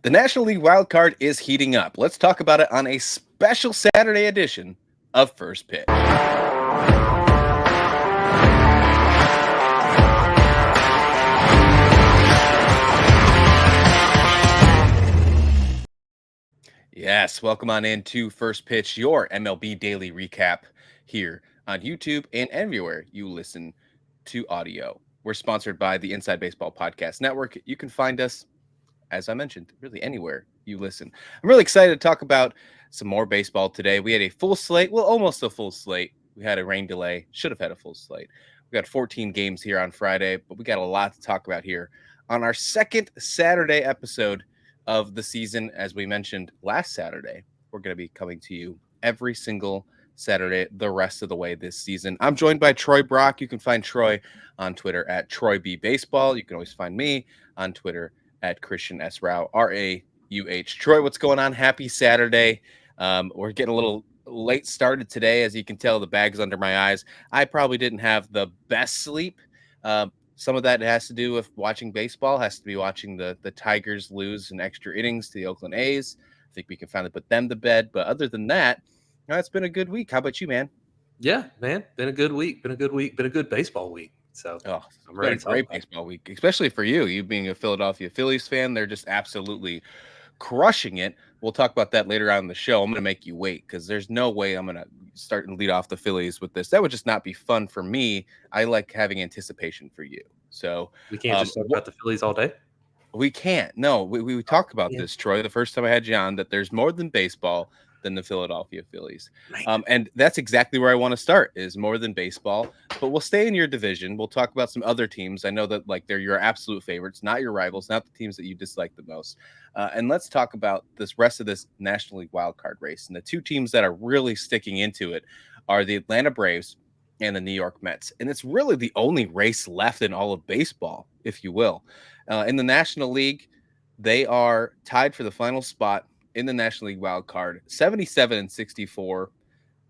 The National League wild card is heating up. Let's talk about it on a special Saturday edition of First Pitch. Yes, welcome on into First Pitch, your MLB daily recap here on YouTube and everywhere you listen to audio. We're sponsored by the Inside Baseball Podcast Network. You can find us, as I mentioned, really anywhere you listen. I'm really excited to talk about some more baseball today. We had a full slate, well, almost a full slate. We had a rain delay, should have had a full slate. We got 14 games here on Friday, but we got a lot to talk about here on our second Saturday episode of the season. As we mentioned last Saturday, we're going to be coming to you every single Saturday the rest of the way this season. I'm joined by Troy Brock. You can find Troy on Twitter at TroyBBaseball. You can always find me on Twitter at Christian S. Rauh, Rauh. Troy, what's going on? Happy Saturday. We're getting a little late started today. As you can tell, the bag's under my eyes. I probably didn't have the best sleep. Some of that has to do with watching baseball, has to be watching the Tigers lose in extra innings to the Oakland A's. I think we can finally put them to bed. But other than that, it's been a good week. How about you, man? Yeah, man. Been a good week. Been a good baseball week. So I'm ready. It's been a great baseball week, especially for you. You being a Philadelphia Phillies fan, they're just absolutely crushing it. We'll talk about that later on in the show. I'm going to make you wait because there's no way I'm going to start and lead off the Phillies with this. That would just not be fun for me. I like having anticipation for you. So we can't just talk about the Phillies all day. We can't. No, we talked about this, Troy, the first time I had you on, that there's more than baseball than the Philadelphia Phillies. And that's exactly where I want to start, is more than baseball. But we'll stay in your division. We'll talk about some other teams. I know that they're your absolute favorites, not your rivals, not the teams that you dislike the most. And let's talk about this rest of this National League wildcard race. And the two teams that are really sticking into it are the Atlanta Braves and the New York Mets. And it's really the only race left in all of baseball, if you will. In the National League, they are tied for the final spot in the National League wild card, 77-64.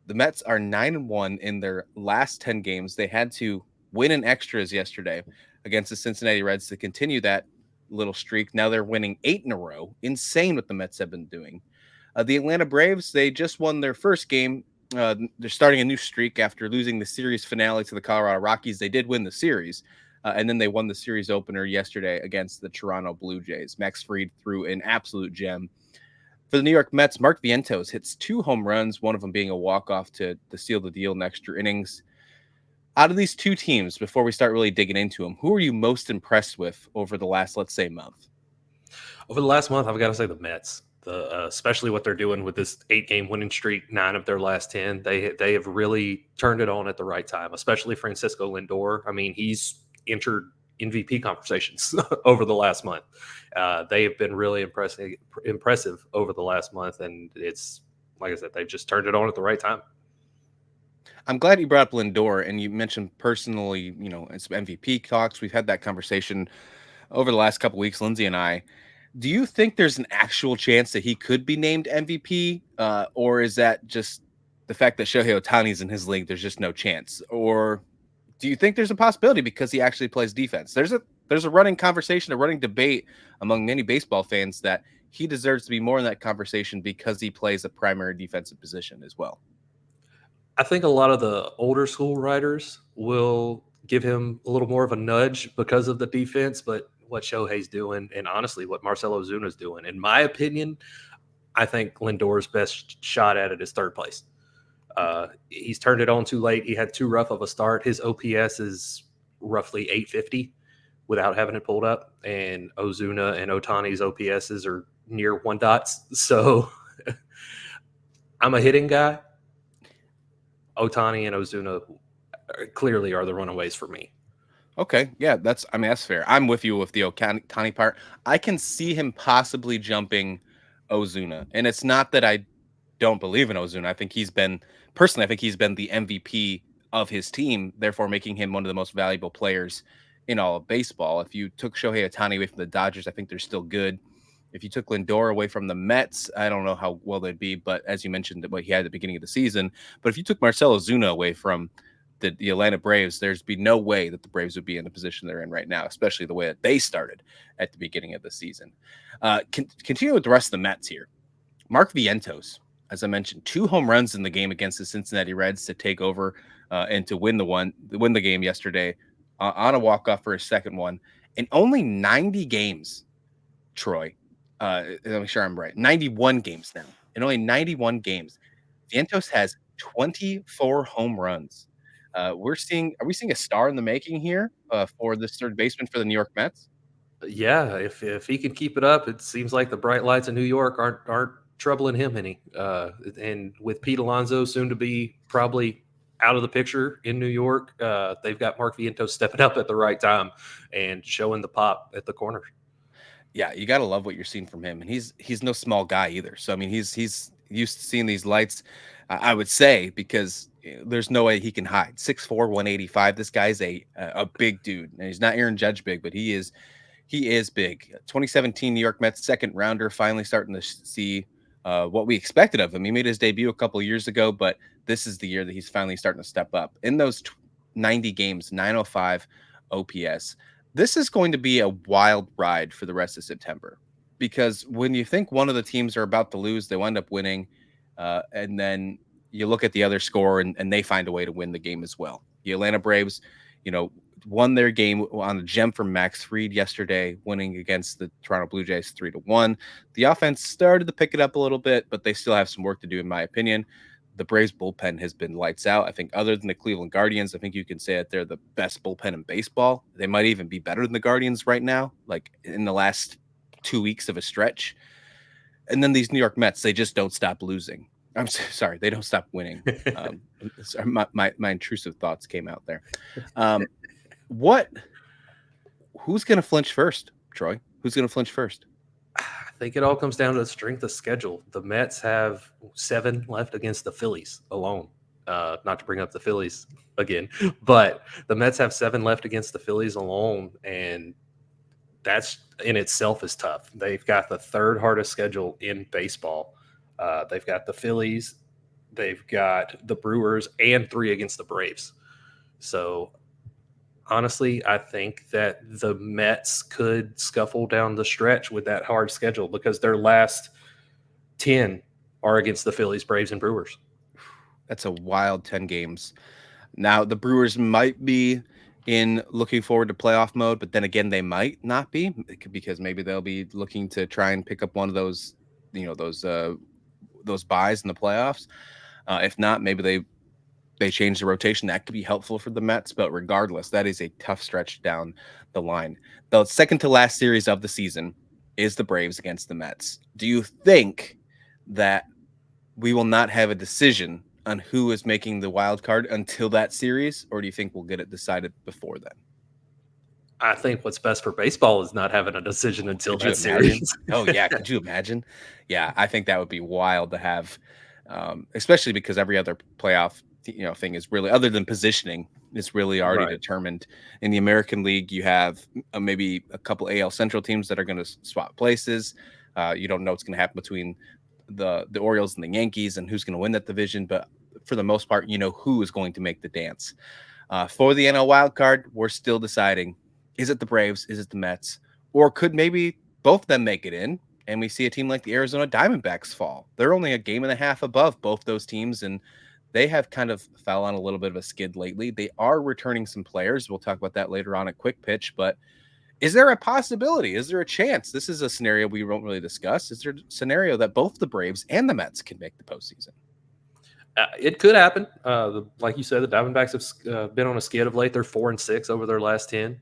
The Mets are 9-1 in their last 10 games. They had to win in extras yesterday against the Cincinnati Reds to continue that little streak. Now they're winning 8 in a row. Insane what the Mets have been doing. The Atlanta Braves, they just won their first game. They're starting a new streak after losing the series finale to the Colorado Rockies. They did win the series. And then they won the series opener yesterday against the Toronto Blue Jays. Max Fried threw an absolute gem. For the New York Mets, Mark Vientos hits 2 home runs, one of them being a walk-off to seal the deal in extra innings. Out of these two teams, before we start really digging into them, who are you most impressed with over the last, let's say, month? Over the last month, I've got to say the Mets. Especially what they're doing with this 8-game winning streak, 9 of their last 10. They have really turned it on at the right time, especially Francisco Lindor. I mean, he's entered MVP conversations over the last month. They have been really impressive over the last month, and it's, like I said, they've just turned it on at the right time. I'm glad you brought up Lindor, and you mentioned personally, some MVP talks. We've had that conversation over the last couple of weeks, Lindsay and I. Do you think there's an actual chance that he could be named MVP, or is that just the fact that Shohei Ohtani's in his league, there's just no chance? Or do you think there's a possibility because he actually plays defense? There's a running conversation, a running debate among many baseball fans that he deserves to be more in that conversation because he plays a primary defensive position as well. I think a lot of the older school writers will give him a little more of a nudge because of the defense, but what Shohei's doing, and honestly what Marcell Ozuna's doing, in my opinion, I think Lindor's best shot at it is third place. He's turned it on too late. He had too rough of a start. His OPS is roughly 850 without having it pulled up, and Ozuna and Ohtani's OPSs are near 1 dots. So I'm a hitting guy. Ohtani and Ozuna clearly are the runaways for me. Okay, yeah, that's fair. I'm with you with the Ohtani part. I can see him possibly jumping Ozuna, and it's not that I don't believe in Ozuna. I think he's been the MVP of his team, therefore making him one of the most valuable players in all of baseball. If you took Shohei Ohtani away from the Dodgers, I think they're still good. If you took Lindor away from the Mets, I don't know how well they'd be, but as you mentioned, what he had at the beginning of the season. But if you took Marcell Ozuna away from the Atlanta Braves, there's be no way that the Braves would be in the position they're in right now, especially the way that they started at the beginning of the season. Continue with the rest of the Mets here. Mark Vientos, as I mentioned, 2 home runs in the game against the Cincinnati Reds to take over and to win the game yesterday on a walk-off for his second one. In only 90 games, Troy, let me make sure I'm right, 91 games now. In only 91 games, Vientos has 24 home runs. Are we seeing a star in the making here for this third baseman for the New York Mets? Yeah, if he can keep it up, it seems like the bright lights in New York aren't troubling him any. And with Pete Alonso soon to be probably out of the picture in New York, they've got Mark Vientos stepping up at the right time and showing the pop at the corner. Yeah, you gotta love what you're seeing from him, and he's no small guy either. So I mean, he's used to seeing these lights. I would say because there's no way he can hide. 6'4", 185. This guy's a big dude, and he's not Aaron Judge big, but he is big. 2017 New York Mets second rounder, finally starting to see what we expected of him. He made his debut a couple of years ago, but this is the year that he's finally starting to step up. In those 90 games, 905 OPS. This is going to be a wild ride for the rest of September, because when you think one of the teams are about to lose, they wind up winning, and then you look at the other score and they find a way to win the game as well. The Atlanta Braves, won their game on a gem from Max Fried yesterday, winning against the Toronto Blue Jays 3-1. The offense started to pick it up a little bit, but they still have some work to do, in my opinion. The Braves bullpen has been lights out. I think other than the Cleveland Guardians, I think you can say that they're the best bullpen in baseball. They might even be better than the Guardians right now, like in the last 2 weeks of a stretch. And then these New York Mets, they just don't stop losing. I'm sorry, they don't stop winning. My intrusive thoughts came out there. Who's going to flinch first, Troy? Who's going to flinch first? I think it all comes down to the strength of schedule. The Mets have 7 left against the Phillies alone. Not to bring up the Phillies again, but the Mets have 7 left against the Phillies alone, and that's in itself is tough. They've got the 3rd hardest schedule in baseball. They've got the Phillies, they've got the Brewers, and 3 against the Braves. So honestly, I think that the Mets could scuffle down the stretch with that hard schedule because their last 10 are against the Phillies, Braves, and Brewers. That's a wild 10 games. Now, the Brewers might be in looking forward to playoff mode, but then again, they might not be, because maybe they'll be looking to try and pick up one of those, those buys in the playoffs. If not, maybe they change the rotation. That could be helpful for the Mets, but regardless, that is a tough stretch down the line. The second to last series of the season is the Braves against the Mets. Do you think that we will not have a decision on who is making the wild card until that series, or do you think we'll get it decided before then? I think what's best for baseball is not having a decision until that series. Oh yeah, could you imagine? Yeah, I think that would be wild to have, especially because every other playoff thing is really, other than positioning, is really already determined. In the American League, you have maybe a couple AL Central teams that are going to swap places. You don't know what's going to happen between the Orioles and the Yankees and who's going to win that division, but for the most part, you know who is going to make the dance. For the NL wild card, we're still deciding: is it the Braves? Is it the Mets? Or could maybe both of them make it in, and we see a team like the Arizona Diamondbacks fall? They're only a game and a half above both those teams, and they have kind of fell on a little bit of a skid lately. They are returning some players. We'll talk about that later on at Quick Pitch, but is there a possibility? Is there a chance? This is a scenario we won't really discuss. Is there a scenario that both the Braves and the Mets can make the postseason? It could happen. Like you said, the Diamondbacks have been on a skid of late. They're 4-6 over their last 10.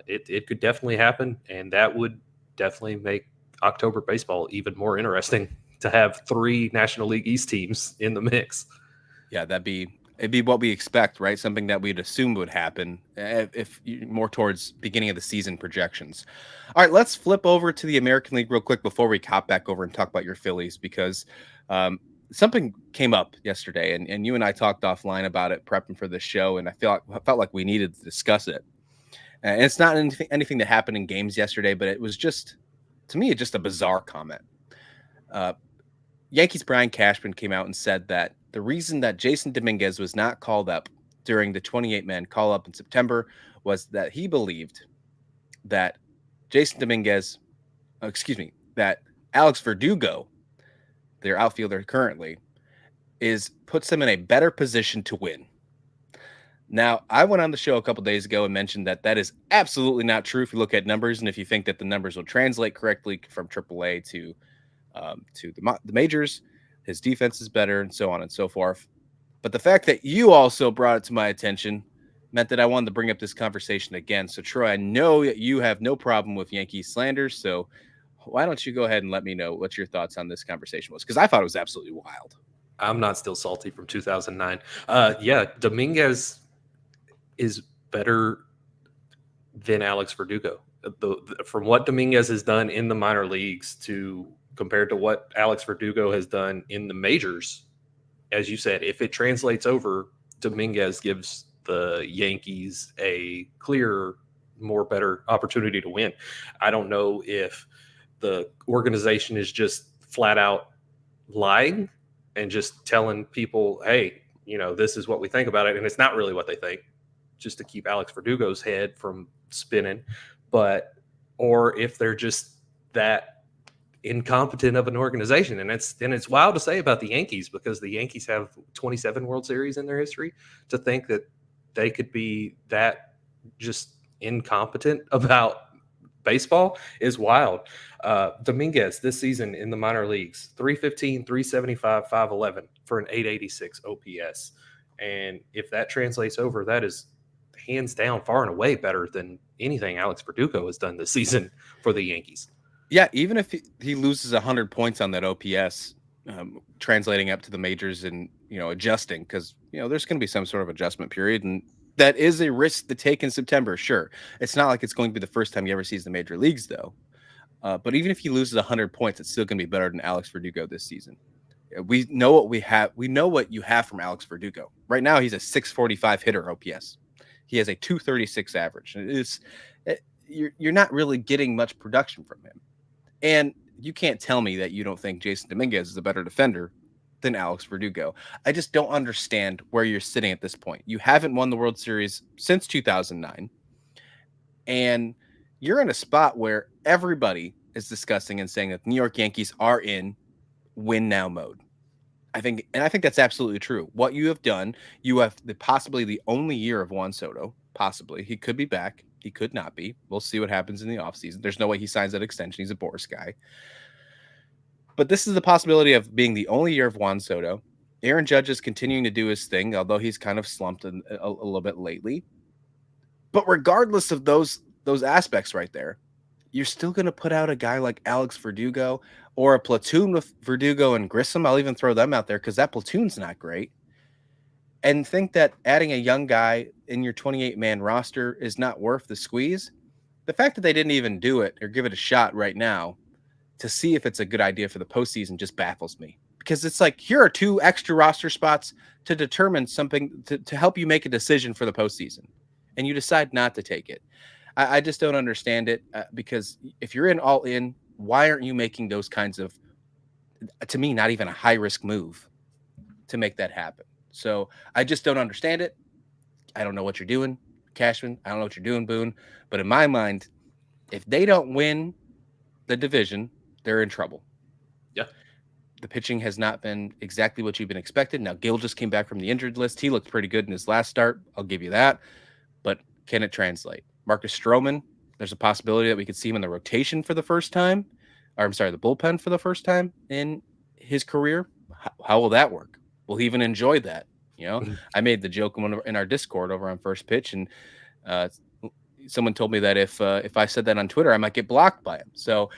It could definitely happen, and that would definitely make October baseball even more interesting to have 3 National League East teams in the mix. Yeah, it'd be what we expect, right? Something that we'd assume would happen if more towards beginning of the season projections. All right, let's flip over to the American League real quick before we hop back over and talk about your Phillies, because something came up yesterday, and you and I talked offline about it prepping for this show, and I felt like we needed to discuss it. And it's not anything that happened in games yesterday, but it was just, to me, just a bizarre comment. Yankees Brian Cashman came out and said that the reason that Jason Dominguez was not called up during the 28-man call-up in September was that he believed that that Alex Verdugo, their outfielder currently, puts them in a better position to win. Now, I went on the show a couple days ago and mentioned that is absolutely not true if you look at numbers and if you think that the numbers will translate correctly from AAA to the majors. His defense is better and so on and so forth. But the fact that you also brought it to my attention meant that I wanted to bring up this conversation again. So, Troy, I know that you have no problem with Yankee slanders. So why don't you go ahead and let me know what your thoughts on this conversation was? Because I thought it was absolutely wild. I'm not still salty from 2009. Yeah, Dominguez is better than Alex Verdugo. From what Dominguez has done in the minor leagues to compared to what Alex Verdugo has done in the majors, as you said, if it translates over, Dominguez gives the Yankees a clear, more better opportunity to win. I don't know if the organization is just flat out lying and just telling people, hey, this is what we think about it. And it's not really what they think, just to keep Alex Verdugo's head from spinning. Or if they're just that incompetent of an organization. And it's wild to say about the Yankees, because the Yankees have 27 World Series in their history. To think that they could be that just incompetent about baseball is wild. Dominguez this season in the minor leagues, 315, 375, 511 for an 886 OPS. And if that translates over, that is hands down far and away better than anything Alex Verdugo has done this season for the Yankees. Yeah, even if he loses 100 points on that OPS, translating up to the majors and, adjusting, because, there's going to be some sort of adjustment period, and that is a risk to take in September. Sure. It's not like it's going to be the first time he ever sees the major leagues, though. But even if he loses 100 points, it's still going to be better than Alex Verdugo this season. We know what we have. We know what you have from Alex Verdugo. Right now, he's a 645 hitter OPS. He has a 236 average. You're not really getting much production from him. And you can't tell me that you don't think Jason Dominguez is a better defender than Alex Verdugo. I just don't understand where you're sitting at this point. You haven't won the World Series since 2009. And you're in a spot where everybody is discussing and saying that the New York Yankees are in win now mode. I think that's absolutely true. What you have done, you have possibly the only year of Juan Soto. Possibly. He could be back. He could not be. We'll see what happens in the offseason. There's no way he signs that extension. He's a Boris guy. But this is the possibility of being the only year of Juan Soto. Aaron Judge is continuing to do his thing, although he's kind of slumped a little bit lately. But regardless of those aspects right there, you're still going to put out a guy like Alex Verdugo or a platoon with Verdugo and Grissom. I'll even throw them out there because that platoon's not great. And think that adding a young guy in your 28-man roster is not worth the squeeze. The fact that they didn't even do it or give it a shot right now to see if it's a good idea for the postseason just baffles me. Because it's like, here are 2 extra roster spots to determine something, to help you make a decision for the postseason. And you decide not to take it. I just don't understand it, because if you're in all in, why aren't you making those kinds of, to me, not even a high-risk move to make that happen? So I just don't understand it. I don't know what you're doing, Cashman. I don't know what you're doing, Boone. But in my mind, if they don't win the division, they're in trouble. Yeah. The pitching has not been exactly what you've been expected. Now, Gil just came back from the injured list. He looked pretty good in his last start. I'll give you that. But can it translate? Marcus Stroman, there's a possibility that we could see him in the rotation for the first time. Or I'm sorry, the bullpen for the first time in his career. How will that work? Will he even enjoy that? I made the joke in our Discord over on First Pitch, and someone told me that if I said that on Twitter, I might get blocked by him. So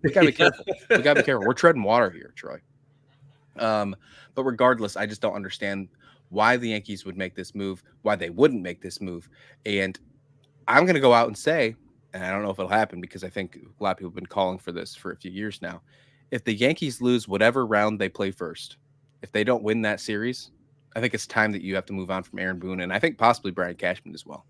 we gotta be careful. We're treading water here, Troy. But regardless, I just don't understand why the Yankees would make this move, why they wouldn't make this move. And I'm going to go out and say, and I don't know if it'll happen because I think a lot of people have been calling for this for a few years now. If the Yankees lose whatever round they play first, if they don't win that series, I think it's time that you have to move on from Aaron Boone, and I think possibly Brian Cashman as well.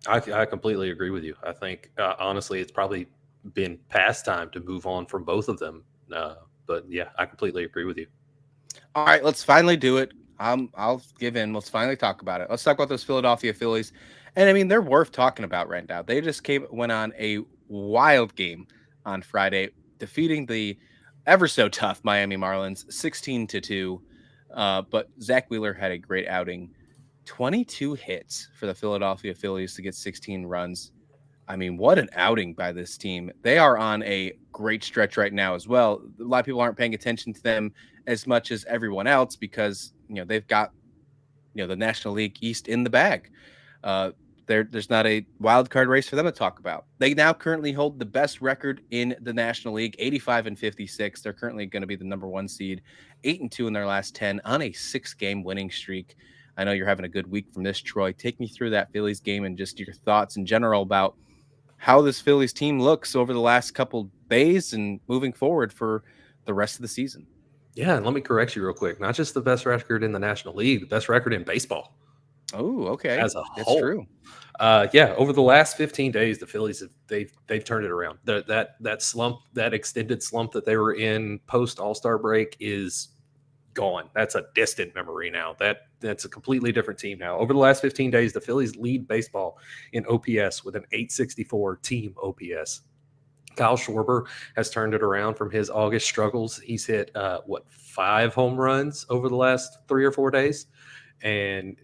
I completely agree with you. I think, honestly, it's probably been past time to move on from both of them. But, yeah, I completely agree with you. All right, let's finally do it. I'll give in. Let's finally talk about it. Let's talk about those Philadelphia Phillies. And I mean, they're worth talking about right now. They just went on a wild game on Friday, defeating the ever so tough Miami Marlins 16-2. But Zach Wheeler had a great outing. 22 hits for the Philadelphia Phillies to get 16 runs. I mean, what an outing by this team. They are on a great stretch right now as well. A lot of people aren't paying attention to them as much as everyone else because, they've got, the National League East in the bag. There's not a wild card race for them to talk about. They now currently hold the best record in the National League, 85-56. They're currently going to be the number 1 seed, 8-2 in their last 10 on a 6-game winning streak. I know you're having a good week from this, Troy. Take me through that Phillies game and just your thoughts in general about how this Phillies team looks over the last couple days and moving forward for the rest of the season. Yeah, and let me correct you real quick. Not just the best record in the National League, the best record in baseball. Oh, okay. As a That's whole. true. Over the last 15 days, the Phillies they've turned it around. That slump, that extended slump that they were in post All-Star break is gone. That's a distant memory now. That's a completely different team now. Over the last 15 days, the Phillies lead baseball in OPS with an 864 team OPS. Kyle Schwarber has turned it around from his August struggles. He's hit 5 home runs over the last 3 or 4 days, and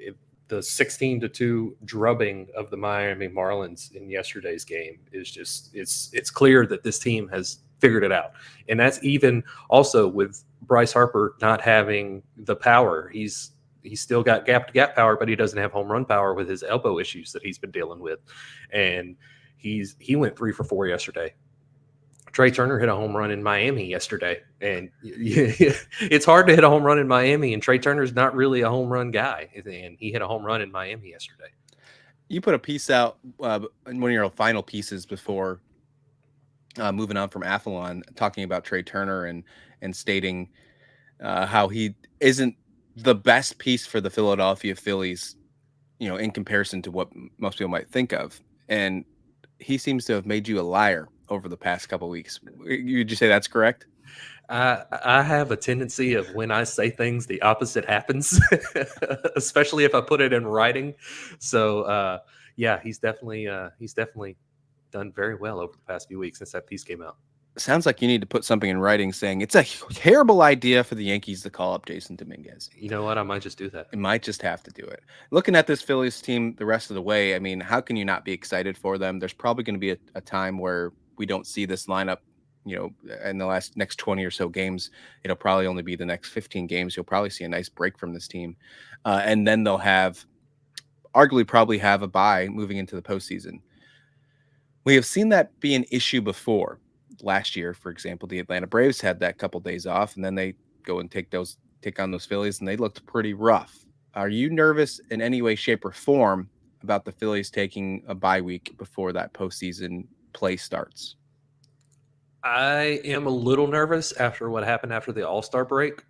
the 16-2 drubbing of the Miami Marlins in yesterday's game is just it's clear that this team has figured it out. And that's even also with Bryce Harper not having the power. He's still got gap-to-gap power, but he doesn't have home run power with his elbow issues that he's been dealing with. And he went 3 for 4 yesterday. Trey Turner hit a home run in Miami yesterday, and it's hard to hit a home run in Miami, and Trey Turner's not really a home run guy, and he hit a home run in Miami yesterday. You put a piece out in one of your final pieces before moving on from Athlon, talking about Trey Turner and stating how he isn't the best piece for the Philadelphia Phillies, in comparison to what most people might think of. And he seems to have made you a liar over the past couple of weeks. Would you say that's correct? I have a tendency of when I say things, the opposite happens, especially if I put it in writing. So he's definitely done very well over the past few weeks since that piece came out. Sounds like you need to put something in writing saying it's a terrible idea for the Yankees to call up Jason Dominguez. You know what? I might just do that. You might just have to do it. Looking at this Phillies team the rest of the way, I mean, how can you not be excited for them? There's probably going to be a time where we don't see this lineup, in the next 20 or so games. It'll probably only be the next 15 games. You'll probably see a nice break from this team. And then they'll probably have a bye moving into the postseason. We have seen that be an issue before. Last year, for example, the Atlanta Braves had that couple days off, and then they go and take on those Phillies, and they looked pretty rough. Are you nervous in any way, shape, or form about the Phillies taking a bye week before that postseason play starts? I am a little nervous after what happened after the All-Star break.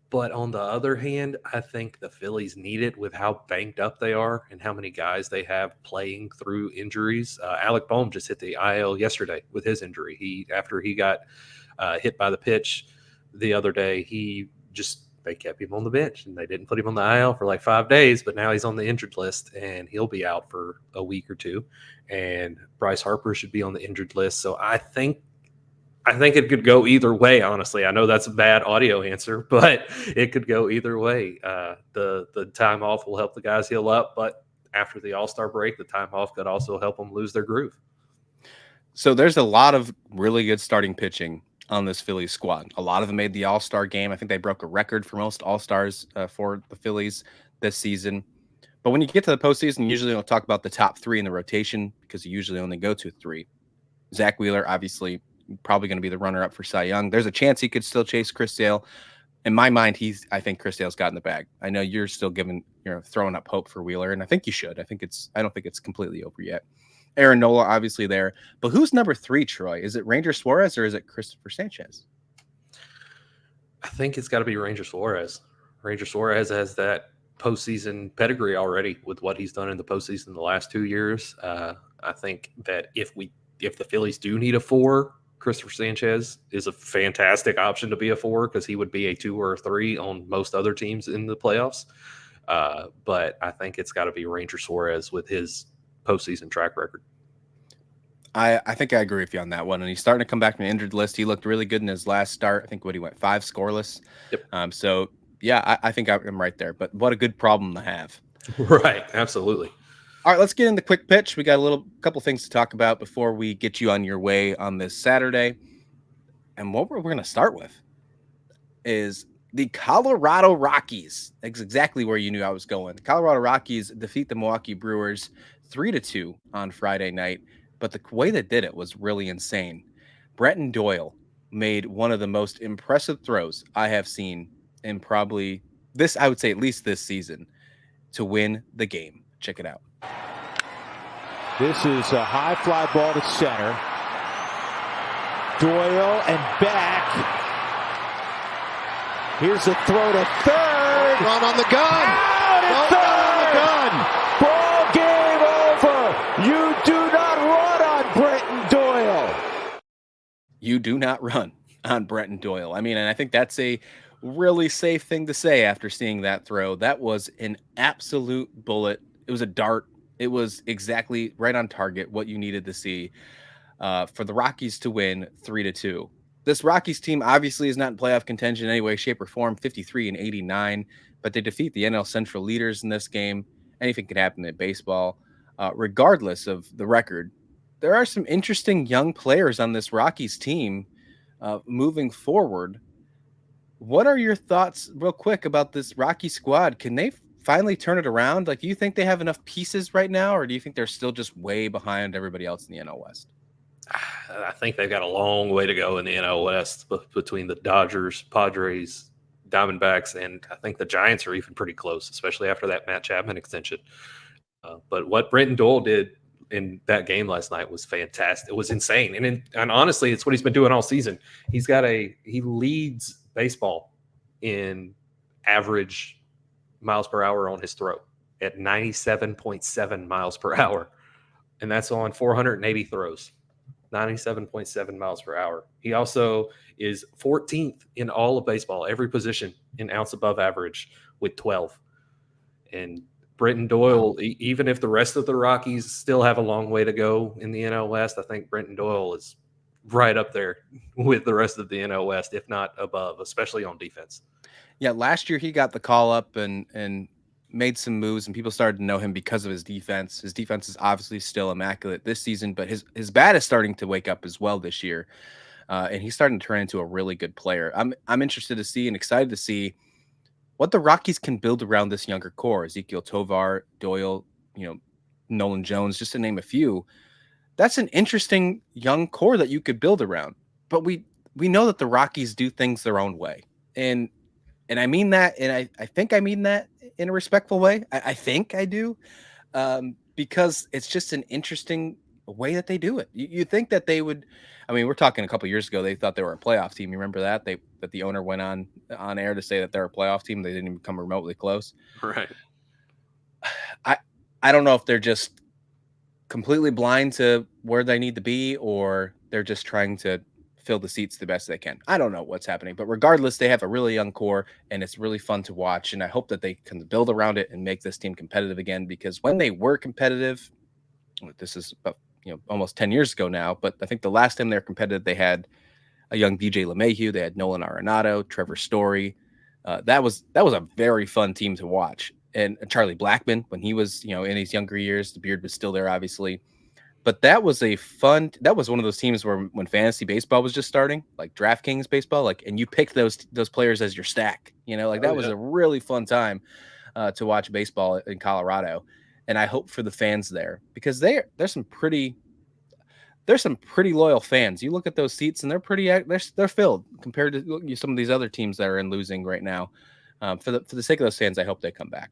But on the other hand, I think the Phillies need it with how banged up they are and how many guys they have playing through injuries. Alec Bohm just hit the IL yesterday with his injury. After he got hit by the pitch the other day, they kept him on the bench and they didn't put him on the IL for like 5 days, but now he's on the injured list and he'll be out for a week or two. And Bryce Harper should be on the injured list. So I think it could go either way, honestly. I know that's a bad audio answer, but it could go either way. The time off will help the guys heal up, but after the All-Star break, the time off could also help them lose their groove. So there's a lot of really good starting pitching on this Phillies squad. A lot of them made the All-Star game. I think they broke a record for most All-Stars for the Phillies this season. But when you get to the postseason, usually don't talk about the top 3 in the rotation because you usually only go to 3. Zach Wheeler, obviously, probably going to be the runner-up for Cy Young. There's a chance he could still chase Chris Sale. In my mind, I think Chris Sale's got in the bag. I know you're still throwing up hope for Wheeler, and I think you should. I don't think it's completely over yet. Aaron Nola, obviously there. But who's number 3, Troy? Is it Ranger Suarez or is it Christopher Sanchez? I think it's got to be Ranger Suarez. Ranger Suarez has that postseason pedigree already with what he's done in the postseason the last 2 years. I think that if the Phillies do need a 4, Christopher Sanchez is a fantastic option to be a 4 because he would be a 2 or a 3 on most other teams in the playoffs. But I think it's got to be Ranger Suarez with his postseason track record. I think I agree with you on that one. And he's starting to come back from the injured list. He looked really good in his last start. I think he went 5 scoreless. Yep. So yeah, I think I'm right there. But what a good problem to have. Right. Absolutely. All right, let's get in the quick pitch. We got a couple things to talk about before we get you on your way on this Saturday. And what we're going to start with is the Colorado Rockies. That's exactly where you knew I was going. The Colorado Rockies defeat the Milwaukee Brewers 3-2 on Friday night. But the way they did it was really insane. Brenton Doyle made one of the most impressive throws I have seen in probably this, I would say at least this season, to win the game. Check it out. This is a high fly ball to center. Doyle and back. Here's a throw to third. Run on the gun. Out at third. Ball game over. You do not run on Brenton Doyle. You do not run on Brenton Doyle. I mean, and I think that's a really safe thing to say after seeing that throw. That was an absolute bullet. It was a dart. It was exactly right on target, what you needed to see for the Rockies to win 3-2. This Rockies team obviously is not in playoff contention in any way, shape, or form, 53-89, but they defeat the NL Central leaders in this game. Anything can happen in baseball. Regardless of the record, there are some interesting young players on this Rockies team moving forward. What are your thoughts, real quick, about this Rocky squad? Can they finally turn it around? Like, do you think they have enough pieces right now, or do you think they're still just way behind everybody else in the NL West? I think they've got a long way to go in the NL West between the Dodgers, Padres, Diamondbacks, and I think the Giants are even pretty close, especially after that Matt Chapman extension. But what Brenton Doyle did in that game last night was fantastic. It was insane. And honestly, it's what he's been doing all season. He leads baseball in average miles per hour on his throw at 97.7 miles per hour. And that's on 480 throws, 97.7 miles per hour. He also is 14th in all of baseball, every position in ounce above average with 12. And Brenton Doyle, even if the rest of the Rockies still have a long way to go in the NL West, I think Brenton Doyle is right up there with the rest of the NL West, if not above, especially on defense. Yeah, last year he got the call up and made some moves, and people started to know him because of his defense. His defense is obviously still immaculate this season, but his bat is starting to wake up as well this year, and he's starting to turn into a really good player. I'm interested to see and excited to see what the Rockies can build around this younger core. Ezekiel Tovar, Doyle, Nolan Jones, just to name a few. That's an interesting young core that you could build around. But we know that the Rockies do things their own way, and I mean that, and I think I mean that in a respectful way. I think I do, because it's just an interesting way that they do it. You think that they would, I mean, we're talking a couple of years ago, they thought they were a playoff team. You remember that? That the owner went on air to say that they're a playoff team. They didn't even come remotely close. Right. I don't know if they're just completely blind to where they need to be, or they're just trying to fill the seats the best they can. I don't know what's happening, but regardless, they have a really young core, and it's really fun to watch. And I hope that they can build around it and make this team competitive again, because when they were competitive, this is about, almost 10 years ago now, but I think the last time they were competitive, they had a young DJ LeMahieu, they had Nolan Arenado, Trevor Story. That was a very fun team to watch. And Charlie Blackmon, when he was, in his younger years, the beard was still there, obviously. But that was one of those teams where when fantasy baseball was just starting, like DraftKings baseball, and you picked those players as your stack, that was a really fun time to watch baseball in Colorado. And I hope for the fans there, because there's some pretty loyal fans. You look at those seats and they're filled compared to some of these other teams that are in losing right now. For the sake of those fans, I hope they come back.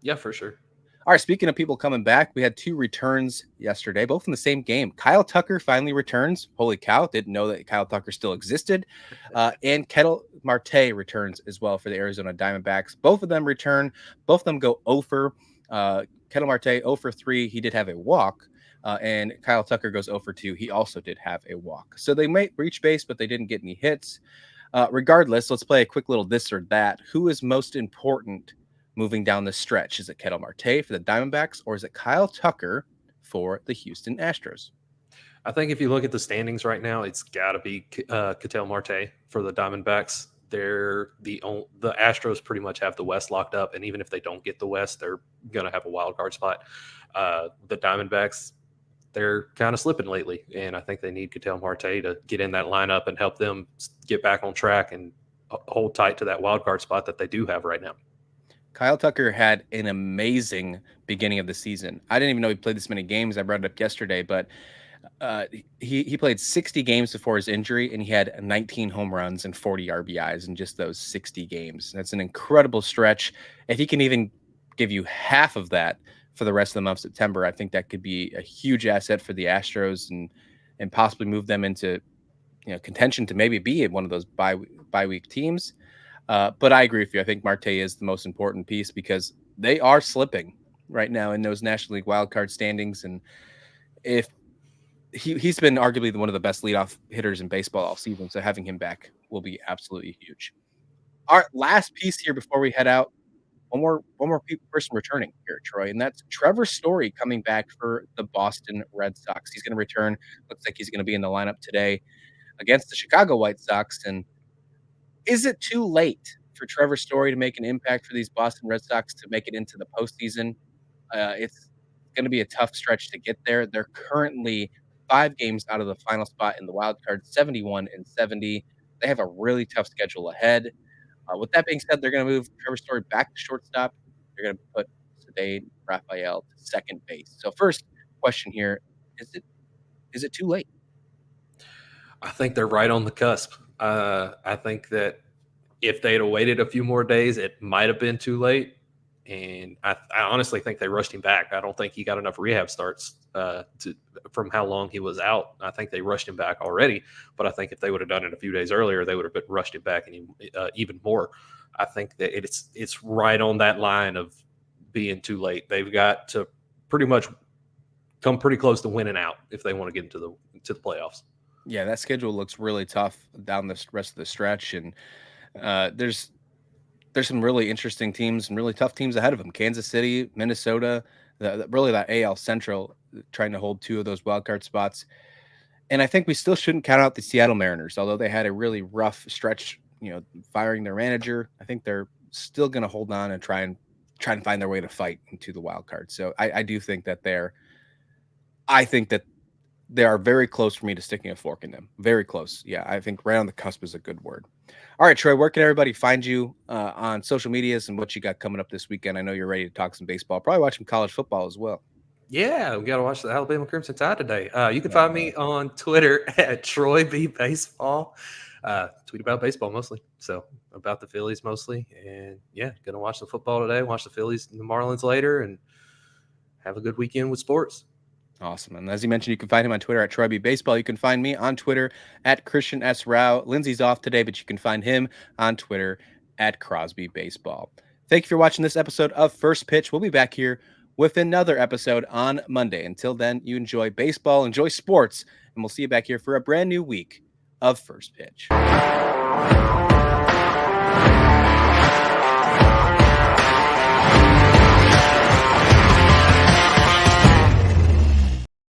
Yeah, for sure. All right, speaking of people coming back, we had 2 returns yesterday, both in the same game. Kyle Tucker finally returns. Holy cow, didn't know that Kyle Tucker still existed. And Ketel Marte returns as well for the Arizona Diamondbacks. Both of them return. Both of them go 0 for. Ketel Marte 0 for 3. He did have a walk, and Kyle Tucker goes 0 for 2. He also did have a walk. So they might reach base, but they didn't get any hits. Regardless, let's play a quick little this or that. Who is most important moving down the stretch? Is it Ketel Marte for the Diamondbacks, or is it Kyle Tucker for the Houston Astros? I think if you look at the standings right now, it's got to be Ketel Marte for the Diamondbacks. They're the Astros pretty much have the West locked up, and even if they don't get the West, they're going to have a wild card spot. The Diamondbacks, they're kind of slipping lately, and I think they need Ketel Marte to get in that lineup and help them get back on track and hold tight to that wild card spot that they do have right now. Kyle Tucker had an amazing beginning of the season. I didn't even know he played this many games. I brought it up yesterday, but he played 60 games before his injury, and he had 19 home runs and 40 RBIs in just those 60 games. That's an incredible stretch. If he can even give you half of that for the rest of the month of September, I think that could be a huge asset for the Astros and possibly move them into contention to maybe be one of those bye week teams. But I agree with you. I think Marte is the most important piece because they are slipping right now in those National League wildcard standings. And if he's been arguably one of the best leadoff hitters in baseball all season, so having him back will be absolutely huge. Our last piece here before we head out, one more person returning here, Troy, and that's Trevor Story coming back for the Boston Red Sox. He's going to return. Looks like he's going to be in the lineup today against the Chicago White Sox. And is it too late for Trevor Story to make an impact for these Boston Red Sox to make it into the postseason? It's going to be a tough stretch to get there. They're currently 5 games out of the final spot in the wild card, 71 and 70. They have a really tough schedule ahead. With that being said, they're going to move Trevor Story back to shortstop. They're going to put Cedade Rafael to second base. So first question here, is it too late? I think they're right on the cusp. I think that if they'd have waited a few more days, it might have been too late. And I honestly think they rushed him back. I don't think he got enough rehab starts from how long he was out. I think they rushed him back already. But I think if they would have done it a few days earlier, they would have rushed him back and even more. I think that it's right on that line of being too late. They've got to pretty much come pretty close to winning out if they want to get into the playoffs. Yeah, that schedule looks really tough down the rest of the stretch, and there's some really interesting teams and really tough teams ahead of them. Kansas City, Minnesota, really that AL Central trying to hold 2 of those wildcard spots. And I think we still shouldn't count out the Seattle Mariners, although they had a really rough stretch, firing their manager. I think they're still going to hold on and try and find their way to fight into the wild card. So I do think that they are very close for me to sticking a fork in them. Very close. Yeah, I think right on the cusp is a good word. All right, Troy, where can everybody find you on social medias and what you got coming up this weekend? I know you're ready to talk some baseball. Probably watch some college football as well. Yeah, we got to watch the Alabama Crimson Tide today. You can find me on Twitter at Troy B Baseball. Tweet about baseball mostly, so about the Phillies mostly. And yeah, going to watch the football today, watch the Phillies and the Marlins later, and have a good weekend with sports. Awesome. And as you mentioned, you can find him on Twitter at Troy B Baseball. You can find me on Twitter at Christian S. Rauh. Lindsay's off today, but you can find him on Twitter at Crosby Baseball. Thank you for watching this episode of First Pitch. We'll be back here with another episode on Monday. Until then, you enjoy baseball, enjoy sports, and we'll see you back here for a brand new week of First Pitch.